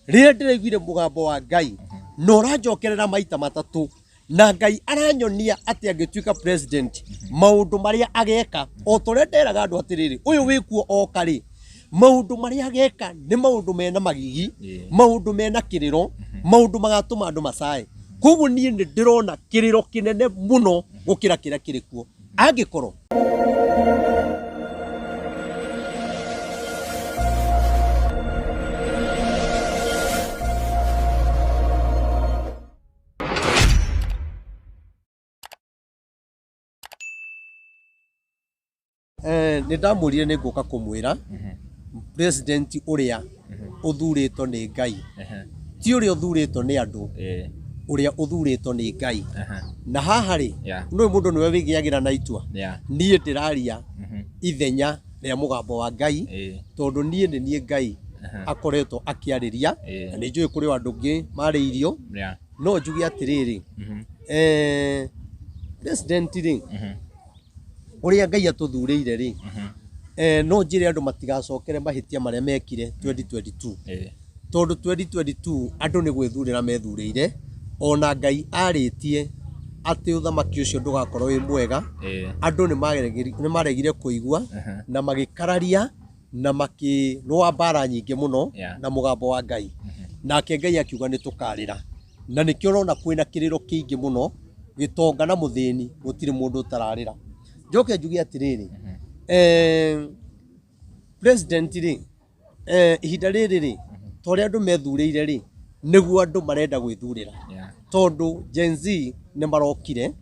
rire ndireiguire mugambo wa Ngai no rajokerera maita matatu na Ngai aranyonia ati angituika president maundu maria ageka o tore nderaga andu atiriri uyu wikuo okari maundu maria ageka ni maundu mena magigi maundu mena kiriro maundu magatuma andu macae koguo nie ni ndirona kiriro kinene muno gukira kira kirikuo angikoro nindamurire ni nguka kumwira president uria uthuritwo ni Ngai ti uria uthuritwo ni andu uria uthuritwo ni Ngai na haha ri no mundu niwe wigiagira na itua nie ndiraria ithenya ria mugambo wa Ngai tondu nie ni nie Ngai akoretwo akiariria na ni njui kuri andu ngi mari irio no njugi atiriri president ri uria Ngai atuthureire ri no njire andu matigacokere mahitia maria mekire 2022 tondu 2022 andu ni gwithurira methureire ona Ngai aritie ati uthamaki ucio ndugakorwo wi mwega andu ni maregire kuigua na magikararia na makirwa bara nyingi muno na mugambo wa Ngai nake Ngai akiuga ni tukarira na nikio urona kwina kiriro kiingi muno gitonga na muthini gutiri mundu utararira njoke njugi atiriri president ri ihinda riri ri tore andu methureire ri niguo andu marenda gwithurira tondu Gen Z ne marokire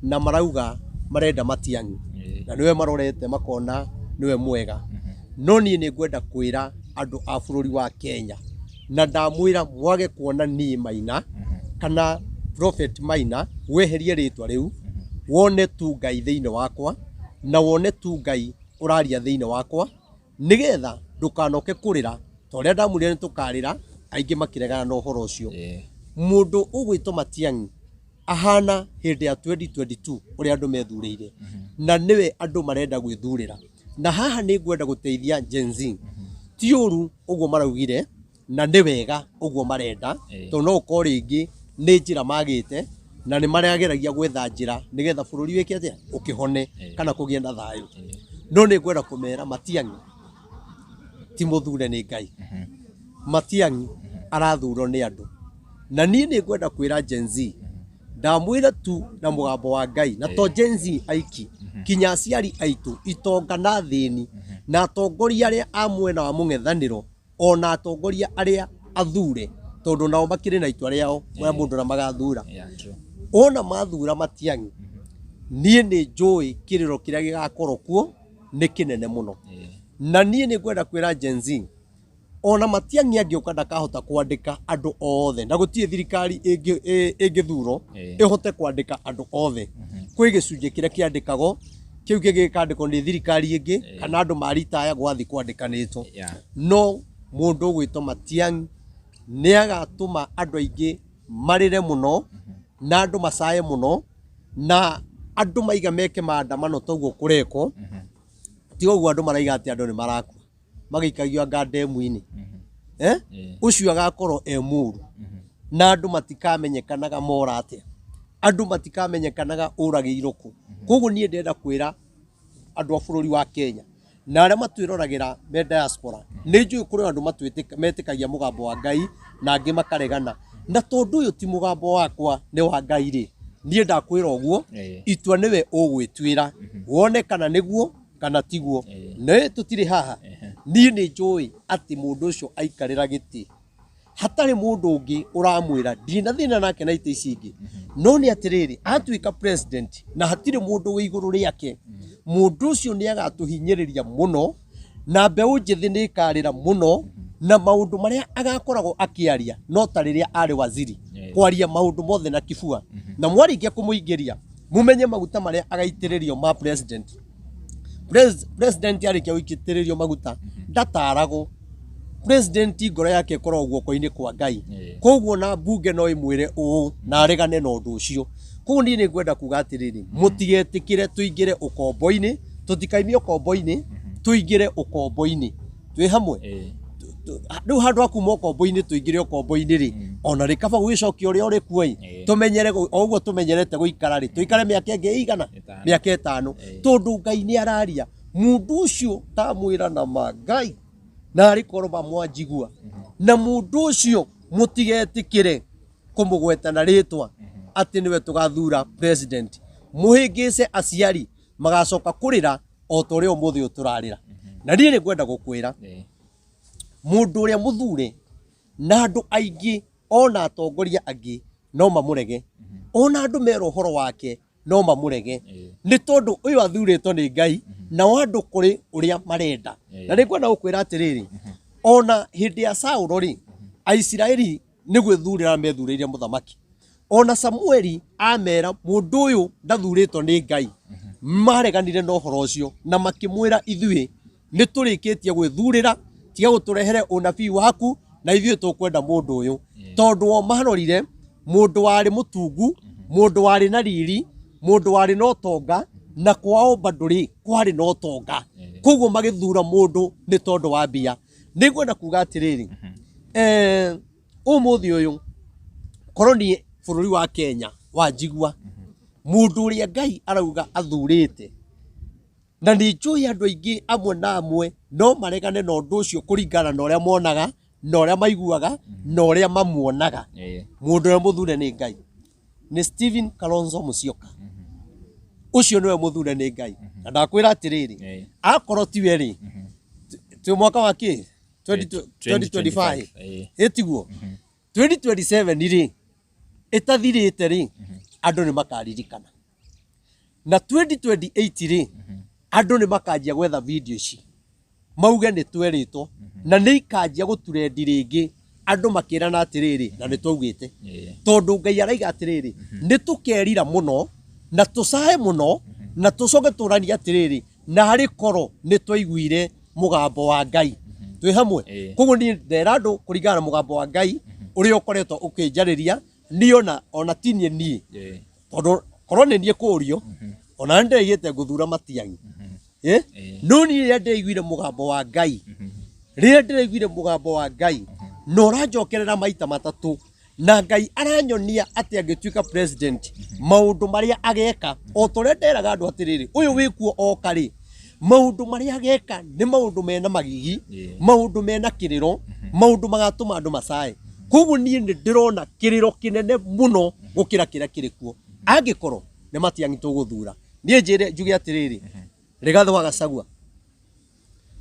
na marauga marenda Matiang'i na niwe marorete makona niwe mwega no nie ni ngwenda kwira andu a bururi wa Kenya na ndamwira mwage kuona ni Maina kana Prophet Maina weherie ritwa riu wone tu Ngai thiine wakwa na wone tu Ngai uraria thiine wakwa nigetha ndukanoke kurira tore ndamurire nitukarira aingi makiregana no horo ucio mundu ugwitwo Matiang'i ahana hindi ya 2022 uri andu methureire na niwe andu marenda gwithurira na haha ni ngwenda guteithia Gen Z ti uru uguo maraugire na ni wega uguo marenda to no ko ringi ni njira magite na ni marageragia gwetha njira nigetha bururi wiki atia ukihone kana kugia na thayu no ni ngwenda kumera Matiang'i ti muthure ni Ngai Matiang'i arathurwo ni andu na nie ni ngwenda kwira Gen Z ndamwira tu na mugambo wa Ngai na to Gen Z aiki kinya aciari aitu itonga na thini na atongoria aria a mwena wa mung'ethaniro ona atongoria aria athure tondu nao makiri na itua riao mwa mundu na magathura ona mathura Matiang'i nie ni njui kiriro kiria gigakorwo kuo ni kinene muno na nie ni ngwenda kwira Gen Z ona Matiang'i angioka ndakahota kwandika andu othe na gutie thirikari ingithuro ihote kwandika andu othe kwi gicunje kiria kiandikago kiu gigikandikwo ni thirikari ingi kana andu maritaya gwathi kwandikanitwo no mundu gwitwo Matiang'i ni agatuma andu aingi marire muno na andu macae muno na andu maiga meke maandamano toguo kureko ti oguo andu maraiga ati andu ni marakua magikagio anga ndemu-ini ucio agakorwo muru na andu matikamenyekanaga mora atia andu matikamenyekanaga uragirwo ku koguo nie ndenda kwira andu a bururi wa Kenya na aria matwirораgira me diaspora ni njui kuri andu metikagia mugambo wa Ngai na angi makaregana na tondu uyu ti mugambo wakwa ni wa Ngai ri nie ndakwira uguo itua niwe ugwitwira wone kana niguo kana tiguo ne tutiri haha nie ni njui ati mundu ucio aikarira giti hatari mundu ungi uramwira ndina thina nake na ite icingi no ni atiriri atuika president na hatiri mundu wi iguru riake mundu ucio ni agatuhinyiriria muno na mbeu njithi ni ikarira muno na maundu maria agakoragwo akiaria no tariria ari waziri kwaria maundu mothe na kifua na mwarikia kumuingiria mumenye maguta maria agaitiririo ma president arikia wikitiririo maguta ndatarago president ngoro yake korwo guoko-ini kwa Ngai koguo na bunge no imwire uu na aregane na undu ucio koguo ni ngwenda kuga atiriri mutigetikire tuingire ukombo-ini tutikaimie ukombo-ini tuingire ukombo-ini twi hamwe riu handu akuma kombo-ini tuingire kombo-ini ri ona ri kaba gwicokia uria uri kuo tumenyere oguo tumenyerete guikara ri tuikare miaka ingi igana miaka 5 tondu Ngai ni araria mundu ucio tamwira na Ngai na ari korba mwanjigua na mundu ucio mutigetikire kumugweta na ritwa ati niwe tugathura president muhingice aciari magacoka kurira o tore umuthi uturarira na ndie ni kwenda gukwira mundu uria muthure na andu aingi ona atongoria angi no mamurege ona andu mero horo wake no mamurege ni tondu uyu athuritwo ni Ngai na andu kuri uria marenda na ni kwenda gukwira atiriri ona hindi ya Saũlũ ri Aisiraeli ni gwithurira methuriire muthamaki ona Samueli amera mundu uyu ndathuritwo ni Ngai mareganire no horo ucio na makimwira ithui ni turikitie gwithurira tiga guturehere unabii waku na ithui tukwenda mundu uyu tondu o marorire mundu wari mutungu mundu wari na riri mundu wari no tonga na kwao banduri kwari no tonga koguo magithura mundu ni tondu wa mbia ni kwenda kuga atiriri umuthi uyu koroni bururi wa Kenya wa njigua mundu uria Ngai arauga athurite na ni njui andu aingi amwe na amwe no maregane na undu ucio kuringana na uria monaga na uria maiguaga na uria mamuonaga mundu uria muthure ni Ngai ni Stephen Kalonzo Musyoka ucio niwe muthure ni Ngai na ndakwira atiriri akorwo tiwe ri tu mwaka wa ki 2025 etiguo 2027 ri itathirite ri andu ni makaririkana na 2028 ri andu ni makanjia gwetha video ici mauge ni tweritwo na ni ikanjia guturendi ringi andu makirana atiriri na ni twaugite tondu Ngai araiga atiriri ni tukerira muno na tucae muno na tucoke turania atiriri na hari koro ni twaiguire mugambo wa Ngai twi hamwe koguo ni ndera andu kuringana na mugambo wa Ngai uria ukoretwo ukinjariria ni ona tinie ni tondu korwo ni nie kurio ona ndeigite guthura Matiang'i no ni ria ndeiguire mugambo wa Ngai ria ndeiguire mugambo wa Ngai no ranjokerera maita matatu na Ngai aranyonia ati angituika president maundu maria ageka o tore nderaga andu atiriri uyu wikuo okari maundu maria ageka ni maundu mena magigi maundu mena kiriro maundu magatuma andu macae koguo nie ni ndirona kiriro kinene muno gukira kira kirikuo angikorwo ni Matiang'i tuguthura nie njire njuge atiriri Rigathi wa Gachagua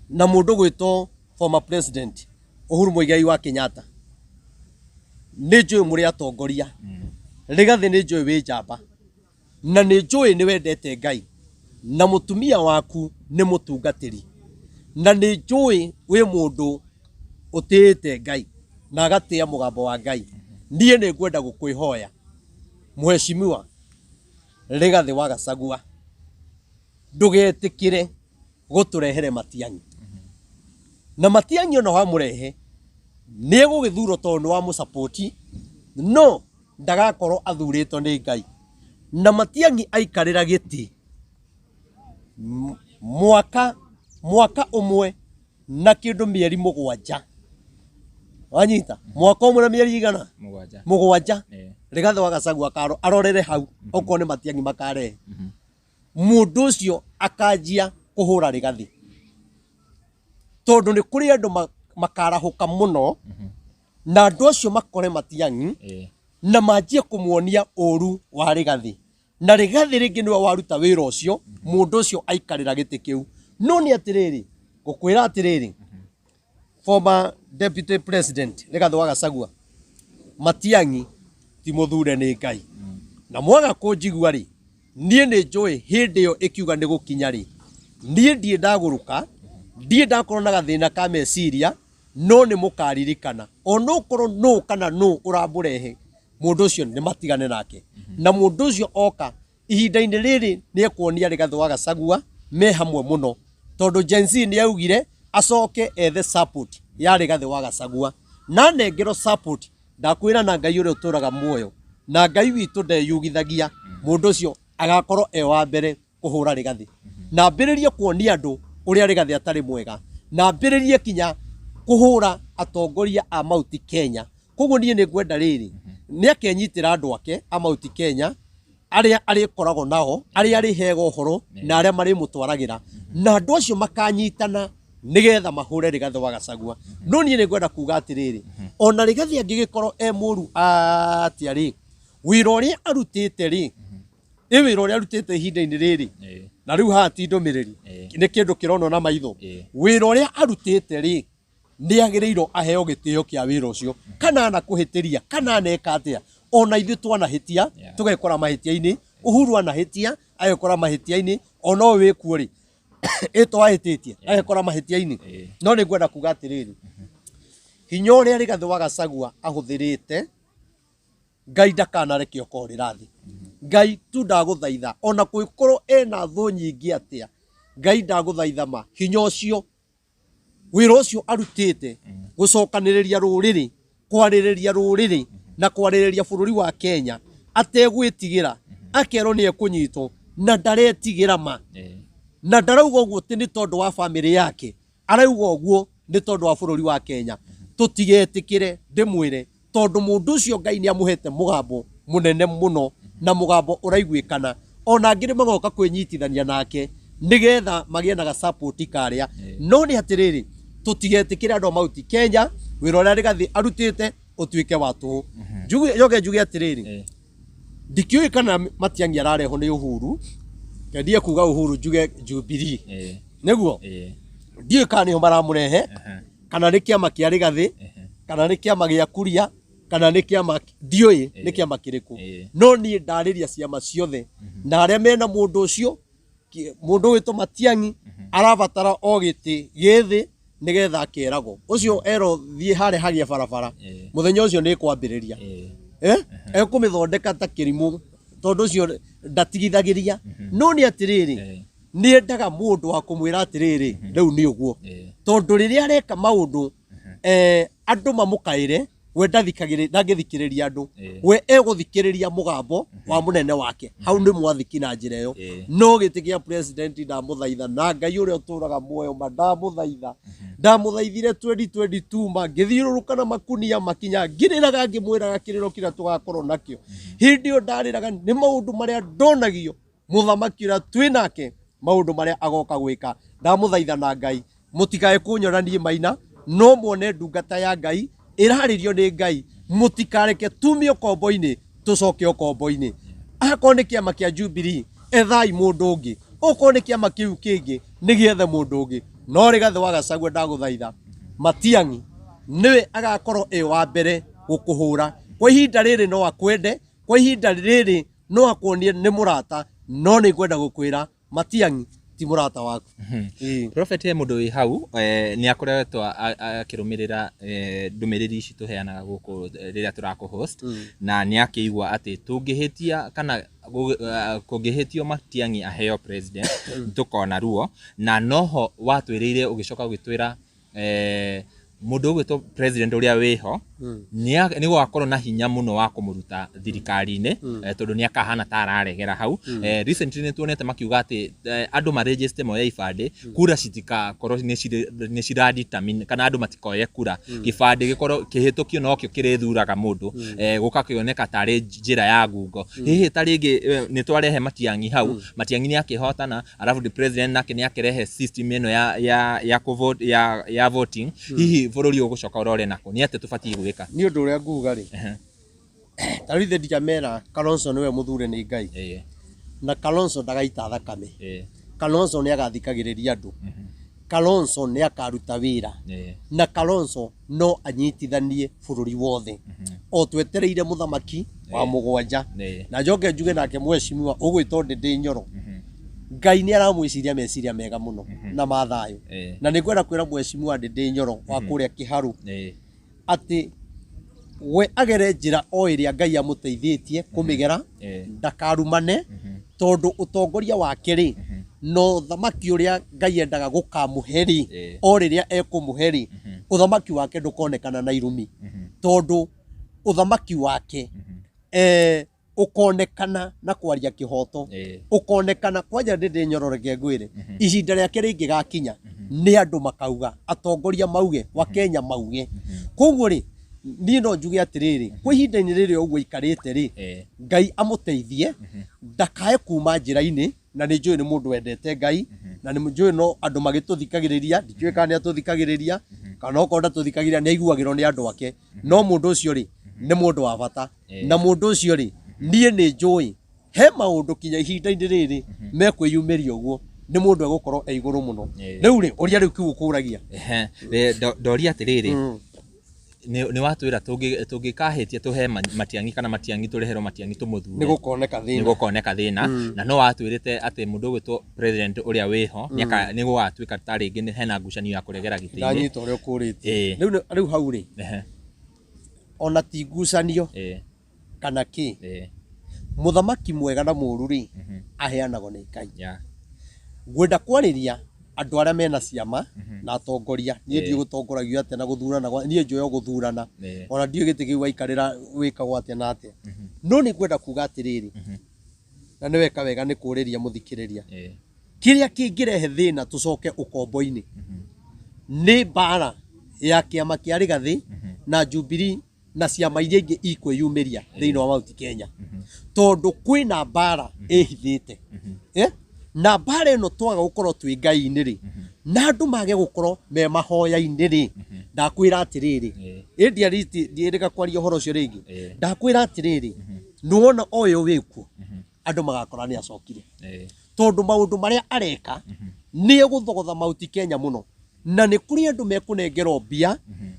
na mundu gwitwo former president Uhuru Muigai wa Kenyatta ni njui muri atongoria Rigathi ni njui wi njamba na ni njui ni wendete Ngai na mutumia waku ni mutungatiri na ni njui wi mundu utite Ngai na agatia mugambo wa Ngai nie ni ngwenda gukwihoya muheshimiwa Rigathi wa Gachagua ndugetikire guturehere Matiang'i na Matiang'i ona wamurehe ni egugithuro tondu wa musupport no ndagakorwo athuritwo ni Ngai na Matiang'i aikarira giti mwaka umwe na kindu mieri 7 wanyita mwaka umwe na mieri igana 7 Rigathi wa Gachagua arorere hau okorwo ni Matiang'i makare mundu ucio akanjia kuhura Rigathi tondu ni kuri andu makarahuka muno na andu acio makore Matiang'i na manjie kumuonia uru wa Rigathi na Rigathi ringi niwe waruta wira ucio mundu ucio aikarira giti kiu no ni atiriri gukwira atiriri former deputy president Rigathi wa Gachagua Matiang'i ti muthure ni Ngai na mwaga kunjigua ri nie ni njui hindi yo ikiuga ni gukinya ri nie ndie ndaguruka ndie ndakorwo na gathina ka meciria no ni mukaririkana ono korwo no kana no uraburehe mundu ucio ni matigane nake na mundu ucio oka ihinda-ini riri ni ekuonia Rigathi wa Gachagua me hamwe muno tondu Gen Z ni augire acoke ethe support ya Rigathi wa Gachagua na nengero support ndakwira na Ngai uria uturaga muoyo na Ngai witu ndeyugithagia mundu ucio agakorwo wa mbere kuhura Rigathi na mbiririe kuonia andu uria Rigathi atari mwega na mbiririe kinya kuhura atongoria a Mount Kenya koguo nie nĩ ngwenda rĩrĩ nĩ akenyitĩra andũ ake a Mount Kenya arĩa arĩkoragwo nao arĩa arĩheaga ũhoro na arĩa marĩmũtwaragĩra na andũ acio makanyitana nigetha mahure Rigathi wa Gachagua no nie nĩ ngwenda kuga atĩrĩrĩ ona Rigathi angĩgĩkorwo mũru atia rĩ wĩra ũrĩa arutĩte rĩ wĩra ũrĩa arutĩte ihinda-inĩ rĩrĩ na rĩu haha ti ndũmĩrĩri nĩ kĩndũ kĩronwo na maitho wĩra ũrĩa arutĩte rĩ nĩ agĩrĩirwo aheo gĩtĩo kĩa wĩra ũcio kana na kũhĩtĩria kana neka atĩa ona ithuĩ twanahĩtia tũgekora mahĩtia-inĩ Uhuru anahĩtia agekora mahĩtia-inĩ ona ũyũ wĩkuo rĩ twahĩtĩtie agekora mahĩtia-inĩ no nĩ ngwenda kuga atĩrĩrĩ hinya ũrĩa Rigathi wa Gachagua ahũthĩrĩte Ngai ndakanareke ũkorĩra thĩ Ngai tu ndagũthaitha ona kũikorwo ena thũ nyingĩ atĩa Ngai ndagũthaitha ma hinya ũcio wĩra ũcio arutĩte gũcokanĩrĩria rũrĩrĩ kwarĩrĩria rũrĩrĩ na kwarĩrĩria bũrũri wa Kenya ategwĩtigĩra akerwo nĩ ekũnyitwo na ndaretigĩra ma na ndarauga ũguo tĩ nĩ tondũ wa family yake arauga ũguo nĩ tondũ wa bũrũri wa Kenya tũtigetĩkĩre ndĩmwĩre tondũ mũndũ ũcio Ngai nĩ amũhete mũgambo mũnene mũno na mũgambo ũraiguĩkana ona angĩ magoka kwĩnyitithania nake nigetha magĩe na support karĩa no nĩ atĩrĩrĩ tũtigetĩkĩre andũ a Mount Kenya wĩra ũrĩa Rigathi arutĩte ũtuĩke wa tũhũ njuge atĩrĩrĩ ndikĩũĩ kana Matiang'i arareho nĩ Uhuru kendie kuga Uhuru njuge Jubilee nĩguo ndiũĩ kana nĩho maramũrehe kana nĩ kĩama kĩa Rigathi kana nĩ kĩama gĩa Kuria kana nĩ kĩama ndiũĩ nĩ kĩama kĩrĩkũ no niĩ ndarĩria ciama ciothe na arĩa mena mũndũ ũcio mũndũ wĩtwo Matiang'i arabatara o gĩtĩ gĩthĩ nigetha akeragwo ũcio ero thiĩ harĩa hagĩa barabara mũthenya ũcio nĩ kwambĩrĩria ekũmĩthondeka ta kĩrimũ tondũ ũcio ndatigithagĩria no nĩ atĩrĩrĩ nĩ endaga mũndũ wa kũmwĩra atĩrĩrĩ rĩu nĩ ũguo tondũ rĩrĩa areka maũndũ andũ mamũkaĩre we ndangĩthikĩrĩria andũ we egũthikĩrĩria mũgambo wa mũnene wake hau nĩ mwathiki na njĩra ĩyo no gĩtĩ gĩa president ndamũthaitha na Ngai ũrĩa ũtũraga muoyo ndamũthaithire 2022 ngĩthiũrũrũka na makunia makinya ngĩrĩraga ngĩmwĩraga kĩrĩro kĩrĩa tũgakorwo nakĩo hĩndĩ ĩyo ndarĩraga nĩ maũndũ marĩa ndonagio mũthamaki ũrĩa twĩ nake maũndũ marĩa agoka gwĩka ndamũthaitha na Ngai mũtikae kũnyoranie Maina no muone ndungata ya Ngai ĩrarĩrio nĩ Ngai mũtikareke tumio kombo-inĩ tũcoke kombo-inĩ akorwo nĩ kĩama kĩa Jubilee ethai mũndũ ũngĩ okorwo nĩ kĩama kĩu kĩngĩ nĩgĩethe mũndũ ũngĩ no Rigathi wa Gachagua ndagũthaitha Matiang'i nĩwe agakorwo wa mbere gũkũhũra kwa ihinda rĩrĩ no akwende kwa ihinda rĩrĩ no akuonie nĩ mũrata no nĩ ngwenda gũkwĩra Matiang'i ti mũrata waku Prophet mũndũ wĩ hau nĩ akoretwo akĩrũmĩrĩra ndũmĩrĩri ici tũheanaga gũkũ rĩrĩa tũrakũ-host na nĩ akĩigua atĩ tũngĩhĩtia kana kũngĩhĩtio Matiang'i aheo president tũkona ruo na noho watwĩrĩire ũgĩcoka ũgĩtwĩra mũndũ ũgwĩtwo president ũrĩa wĩho nĩ gwakorwo na hinya mũno wa kũmũruta thirikari-inĩ tondũ nĩ akahana ta araregera hau recently nĩ tuonete makiuga atĩ andũ maregister moya ibandĩ kura citikakorwo nĩ ciradetermine kana andũ matikoye kura gĩbandĩ gĩkorwo kĩhĩtũkio no kĩo kĩrĩthuraga mũndũ gũka kĩoneka tarĩ njĩra ya ngungo hihi ta rĩngĩ nĩ twarehe Matiang'i hau Matiang'i nĩ akĩhotana arabu the president nake nĩ akĩrehe system ĩno ya voting hihi bũrũri ũgũcoka ũrore nako nĩ atĩ tũbatiĩ gwĩka nĩ ũndũ ũrĩa nguga rĩ tarĩthe ndikamera Kalonzo nĩwe mũthure nĩ Ngai na Kalonzo ndagaita thakame Kalonzo nĩ agathikagĩrĩria andũ Kalonzo nĩ akaruta wĩra na Kalonzo no anyitithanie bũrũri wothe o twetereire mũthamaki wa mũgwanja na njoke njuge nake mheshimiwa ũgwĩtwo Ndĩndĩ Nyoro Ngai nĩ aramwĩciria meciria mega mũno na mathayũ na nĩ ngwenda kwĩra mheshimiwa Ndĩndĩ Nyoro wa kũrĩa Kĩharũ atĩ we agere njĩra o ĩrĩa Ngai amũteithĩtie kũmĩgera ndakarumane tondũ ũtongoria wake rĩ no thamaki ũrĩa Ngai endaga gũkamũheri o rĩrĩa ekũmũheri ũthamaki wake ndũkonekana na irumi tondũ ũthamaki wake ukonekana na kwaria kihoto ukonekana kwanja Ndĩndĩ Nyoro reke ngwĩre ihinda rĩake rĩngĩ gakinya nĩ andũ makauga atongoria mauge wa Kenya mauge koguo ri niĩ no njuge atĩrĩrĩ kwa ihinda-inĩ rĩrĩ ũguo ikarĩte rĩ Ngai amũteithie ndakae kuma njĩra-inĩ na nĩ njũĩ nĩ mũndũ wendete Ngai na nĩ njũĩ no andũ magĩtũthikagĩrĩria ndiũĩ kana nĩ atũthikagĩrĩria kana okorwo ndatũthikagĩrĩria nĩ aiguagĩrwo nĩ andũ ake no mũndũ ũcio rĩ nĩ mũndũ wa bata na mũndũ ũcio rĩ niĩ nĩ njũĩ he maũndũ kinya ihinda-inĩ rĩrĩ mekwĩyumĩria ũguo nĩ mũndũ egũkorwo e igũrũ mũno rĩu rĩ ũrĩa rĩu kiugo kũragia ndoria atĩrĩrĩ nĩ watwĩra tũngĩkahĩtia tũhe matiang'i kana matiang'i tũreherwo matiang'i tũmũthure nĩ gũkoneka thĩna na no watwĩrĩte atĩ mũndũ ũgwĩtwo president ũrĩa wĩho nĩ gũgatuĩka ta rĩngĩ hena ngucanio ya kũregera gĩtĩ-inĩ ndanyita ũrĩa ũkũrĩtie rĩu hau rĩ ona ti ngucanio kana kĩ mũthamaki mwega na mũũru rĩ aheanagwo nĩ Ngai ngwenda kwarĩria andũ arĩa mena ciama na atongoria niĩ ndiĩ gũtongoragio atĩa na gũthurana niĩ njũĩ gũthurana ona ndiĩ gĩtĩ kĩu aikarĩra wĩkagwo atĩa na atĩa no nĩ ngwenda kuga atĩrĩrĩ na nĩ weka wega nĩ kũrĩria mũthikĩrĩria kĩrĩa kĩngĩrehe thĩna tũcoke ũkombo-inĩ nĩ mbara ya kĩama kĩa Rigathĩ na Jubilee na ciama iria ingĩ ikwĩyumĩria thĩinĩ wa Mount Kenya tondũ kwĩna mbara ĩhithĩte na mbara ĩno twaga gũkorwo twĩ Ngai-inĩ rĩ na andũ mage gũkorwo me mahoya-inĩ rĩ ndakwĩra atĩrĩrĩ ndiĩrĩga kwaria ũhoro ũcio rĩngĩ ndakwĩra atĩrĩrĩ nĩwona ũyũ wĩkuo andũ magakora nĩ acokire tondũ maũndũ marĩa areka nĩ egũthogotha Mount Kenya mũno na nĩ kũrĩ andũ mekũnengerwo mbia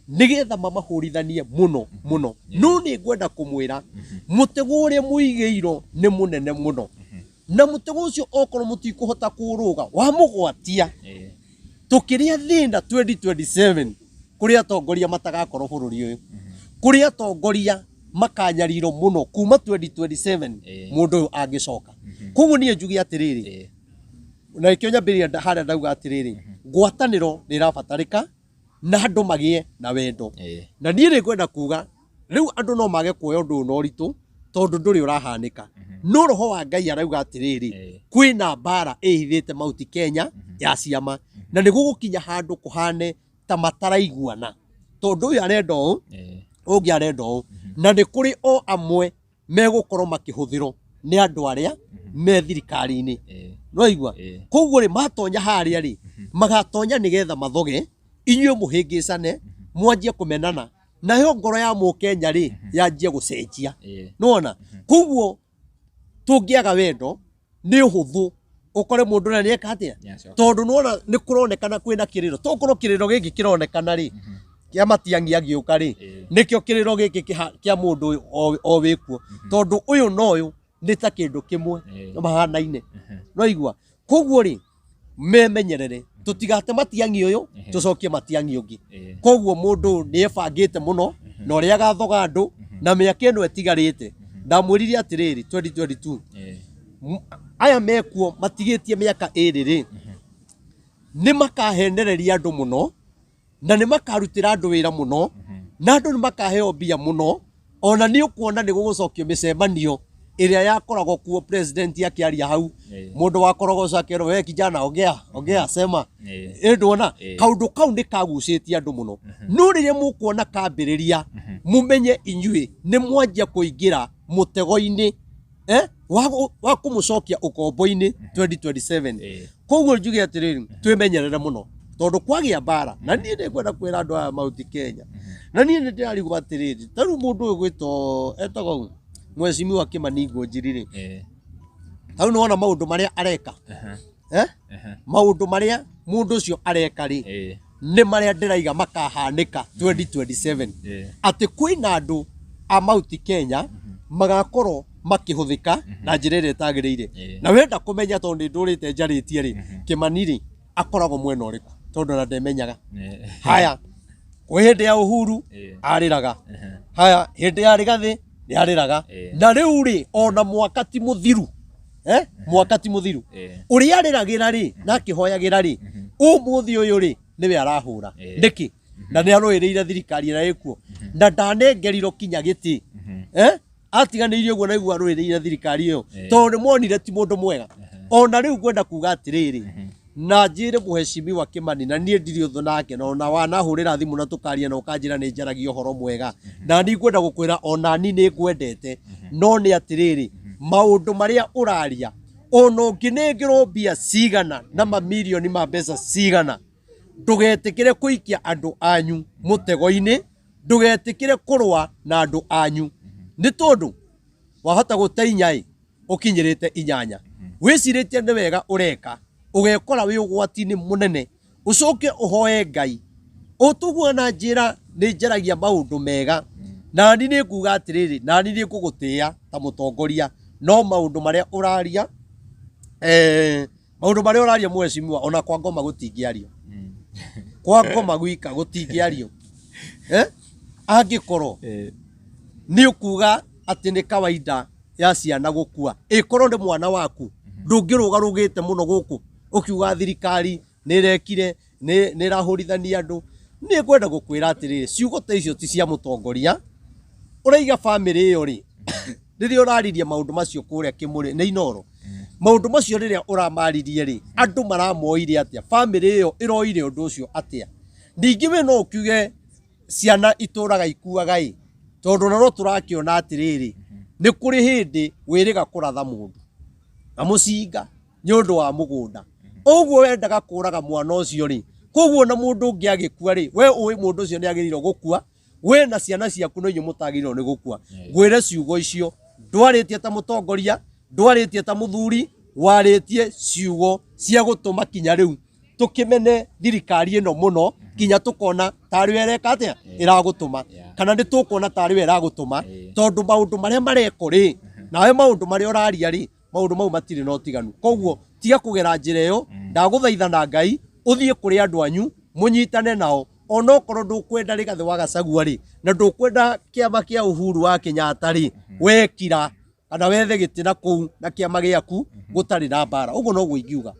nĩgetha mamahũrithanie mũno mũno no nĩ ngwenda kũmwĩra mũtego ũrĩa mũigĩirwo nĩ mũnene mũno na mũtego ũcio okorwo mũtikũhota kũrũga wa mũgwatia tũkĩrĩa thĩna 2027 kũrĩa atongoria matagakorwo bũrũri ũyũ kũrĩa atongoria makanyarirwo mũno kuma 2027 mũndũ ũyũ angĩcoka koguo niĩ njuge atĩrĩrĩ na ikĩo nyambĩrĩria harĩa ndauga atĩrĩrĩ ngwatanĩro nĩ ĩrabatarĩka na andũ magĩe na wendo na niĩ nĩ ngwenda kuga rĩu andũ no mage kuoya ũndũ na ũritũ tondũ ndũrĩ ũrahanĩka no roho wa Ngai arauga atĩrĩrĩ kwĩna mbara ĩhithĩte Mount Kenya ya ciama na nĩ gũgũkinya handũ kũhane ta mataraiguana tondũ ũyũ arenda ũũ ũngĩ arenda ũũ na nĩ kũrĩ o amwe megũkorwo makĩhũthĩrwo nĩ andũ arĩa me thirikari-inĩ no igua koguo rĩ matonya harĩa rĩ magatonya nĩgetha mathoge inyuĩ mũhĩngĩcane mwanjie kũmenana nayo ngoro ya Mũkenya rĩ yanjie gũcenjia nona koguo tũngĩaga wendo nĩ ũhũthũ ũkore mũndũ na nĩeka atĩa tondũ nona nĩ kũronekana kwĩna kĩrĩro tokorwo kĩrĩro gĩkĩ kĩronekana rĩ kĩa matiang'i agĩũka rĩ nĩkĩo kĩrĩro gĩkĩ kĩa mũndũ o wĩkuo tondũ ũyũ na ũyũ nĩ ta kĩndũ kĩmwe mahanaine no igua koguo rĩ memenyerere tũtigate matiang'i ũyũ tũcokie matiang'i ũngĩ koguo mũndũ nĩ ebangĩte mũno na ũrĩa agathoga andũ na mĩaka ĩno ĩtigarĩte ndamwĩrire atĩrĩrĩ 2022 aya mekuo matigĩtie mĩaka ĩrĩ rĩ nĩ makahenereria andũ mũno na nĩ makarutĩra andũ wĩra mũno na andũ nĩ makaheo mbia mũno ona nĩ ũkuona nĩ gũgũcokio mĩcemanio ĩrĩa yakoragwo kuo president akĩaria hau mũndũ wakoragwo cakero we kijana ongea sema ndona kaũndũ kau nĩ kagucĩtie andũ mũno no rĩrĩa mũkuona kambĩrĩria mũmenye inyuĩ nĩ mwanjia kũingĩra mũtego-inĩ wa kũmũcokia ũkombo-inĩ 2027 koguo njuge atĩrĩrĩ twĩmenyerere mũno tondũ kwagĩa mbara na niĩ nĩ ngwenda kwĩra andũ aya Mount Kenya na niĩ nĩ ndĩrarigwo atĩrĩrĩ tarĩu mũndũ ũyũ gwĩtwo etagwo Mheshimiwa Kimani Ngonjiri rĩ hau nĩ wona maũndũ marĩa areka maũndũ marĩa mũndũ ũcio areka rĩ nĩ marĩa ndĩraiga makahanĩka 2027 atĩ kwĩna andũ a Mount Kenya magakorwo makĩhũthĩka na njĩra ĩrĩa ĩtagĩrĩire na wenda kũmenya tondũ nĩ ndũrĩte njarĩtie rĩ Kimani rĩ akoragwo mwena ũrĩkũ tondũ na ndemenyaga haya kwĩ hĩndĩ ya Uhuru arĩraga haya hĩndĩ ya Rigathĩ nĩ arĩraga na rĩu rĩ ona mwaka ti mũthiru mwaka ti mũthiru ũrĩa arĩragĩra rĩ na akĩhoyagĩra rĩ ũmũthĩ ũyũ rĩ nĩwe arahũra nĩkĩ na nĩ arũĩrĩire thirikari ĩrĩa ĩkuo na ndanengerirwo kinya gĩtĩ atiganĩirio ũguo na igua arũĩrĩire thirikari ĩyo tondũ nĩ monire ti mũndũ mwega ona rĩu ngwenda kuga atĩrĩrĩ na njire muheshimiwa Kimani na nie ndiri uthu nake na wanahurira thimu na tukaria na ukanjira ni njaragia horo mwega na ni ngwenda gukwira ona ni ngwendete no ni atiriri maundu maria uraria ono nginengirwo mbia cigana na mamilioni ma mbeca cigana ndugetikire kuikia andu anyu mutego-ini ndugetikire kurwa na andu anyu ni tondu wahota guteinya ukinyirite inyanya wiciritie ni wega ureka ugekora wi ugwati-ini munene ucoke uhoe Ngai utuguo na njira ni njaragia maundu mega na ni ni kuga atiriri na ni ni kugutia ta mutongoria no maundu maria uraria maundu maria uraria mweshimiwa ona kwa ngoma gutingiario kwa ngoma gwika gutingiario angikoro ni ukuga ati ni kawaida ya ciana gukua ikorwo ndi mwana waku ndungiruga rugite muno guku ukiuga thirikari nirekire ni rahurithania andu ni kwenda gukwira atiriri ciugo ta icio ti cia mutongoria uraiga family iyo ri riria urariria maundu macio kuria Kimuri ni Inoro maundu macio riria uramaririe ri andu maramoire atia family iyo iroire undu ucio atia ndingi we no ukiuge ciana ituraga ikuaga tondu no turakiona atiriri ni kuri hindi wiriga kuratha mundu na mucinga ni undu wa mugunda uguo wendaga kuraga mwana ucio ri koguo na mundu ungi agikua ri we uwi mundu ucio ni agirirwo gukua we na ciana ciaku no inyu mutagirirwo ni gukua ngwire ciugo icio ndwaritie ta mutongoria ndwaritie ta muthuri waritie ciugo cia gutuma kinya riu tukimene thirikari ino muno kinya tukona tari wereka atia iragutuma kana ndi tukona tari weragutuma tondu maundu maria mareko ri nawe maundu maria uraria ri maundu mau matiri no tiganu koguo tiga kugera njira iyo ndaguthaitha na Ngai uthie kuri andu anyu munyitane nao ona okorwo ndukwenda Rigathi wa Gachagua ri na ndukwenda kiama kia Uhuru wa Kenyatta ri wekira kana wethe giti na kuu na kiama giaku gutari na mbara uguo no guo ingiuga.